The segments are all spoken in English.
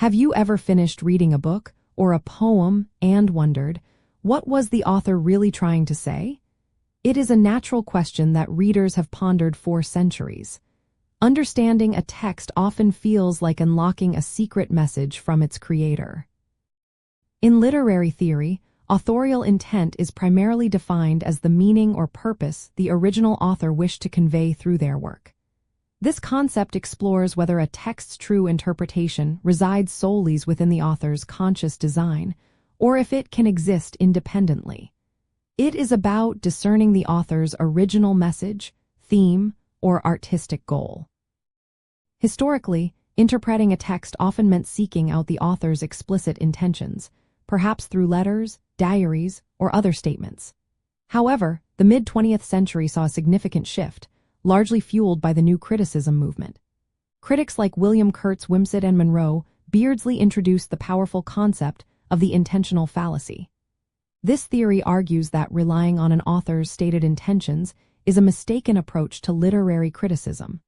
Have you ever finished reading a book or a poem and wondered, what was the author really trying to say? It is a natural question that readers have pondered for centuries. Understanding a text often feels like unlocking a secret message from its creator. In literary theory, authorial intent is primarily defined as the meaning or purpose the original author wished to convey through their work. This concept explores whether a text's true interpretation resides solely within the author's conscious design, or if it can exist independently. It is about discerning the author's original message, theme, or artistic goal. Historically, interpreting a text often meant seeking out the author's explicit intentions, perhaps through letters, diaries, or other statements. However, the mid-20th century saw a significant shift, largely fueled by the New Criticism movement. Critics like William Kurtz, Wimsatt, and Monroe Beardsley introduced the powerful concept of the intentional fallacy. This theory argues that relying on an author's stated intentions is a mistaken approach to literary criticism.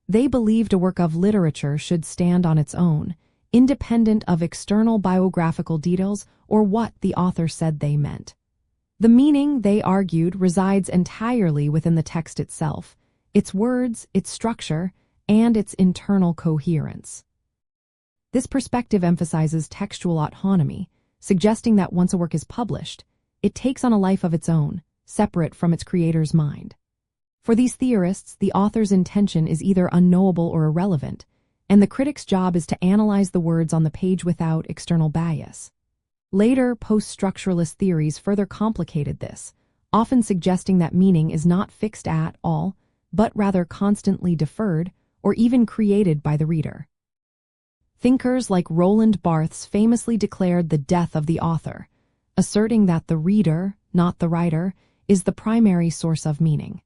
They believed a work of literature should stand on its own, independent of external biographical details or what the author said they meant. The meaning, they argued, resides entirely within the text itself, its words, its structure, and its internal coherence. This perspective emphasizes textual autonomy, suggesting that once a work is published, it takes on a life of its own, separate from its creator's mind. For these theorists, the author's intention is either unknowable or irrelevant, and the critic's job is to analyze the words on the page without external bias. Later, post-structuralist theories further complicated this, often suggesting that meaning is not fixed at all, but rather constantly deferred or even created by the reader. Thinkers like Roland Barthes famously declared the death of the author, asserting that the reader, not the writer, is the primary source of meaning.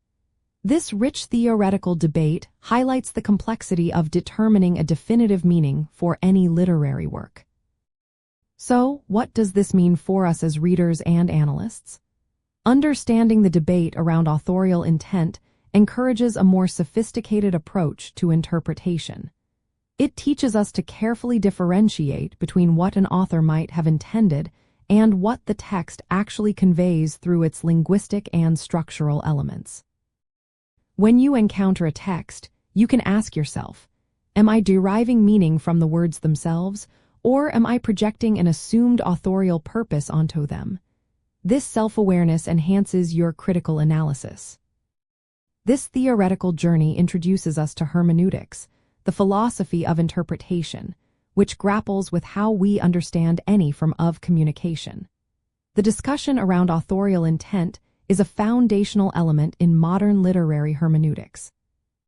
This rich theoretical debate highlights the complexity of determining a definitive meaning for any literary work. So, what does this mean for us as readers and analysts? Understanding the debate around authorial intent encourages a more sophisticated approach to interpretation. It teaches us to carefully differentiate between what an author might have intended and what the text actually conveys through its linguistic and structural elements. When you encounter a text, you can ask yourself, am I deriving meaning from the words themselves, or am I projecting an assumed authorial purpose onto them? This self-awareness enhances your critical analysis. This theoretical journey introduces us to hermeneutics, the philosophy of interpretation, which grapples with how we understand any form of communication. The discussion around authorial intent is a foundational element in modern literary hermeneutics.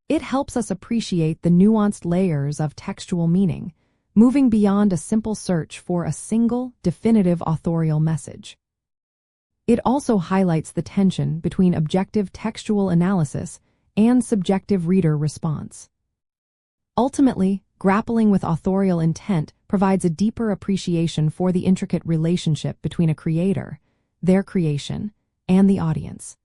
It helps us appreciate the nuanced layers of textual meaning, moving beyond a simple search for a single, definitive authorial message. It also highlights the tension between objective textual analysis and subjective reader response. Ultimately, grappling with authorial intent provides a deeper appreciation for the intricate relationship between a creator, their creation, and the audience.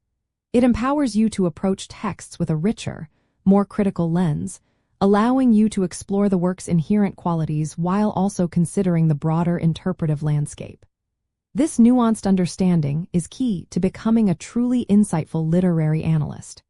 It empowers you to approach texts with a richer, more critical lens, allowing you to explore the work's inherent qualities while also considering the broader interpretive landscape. This nuanced understanding is key to becoming a truly insightful literary analyst.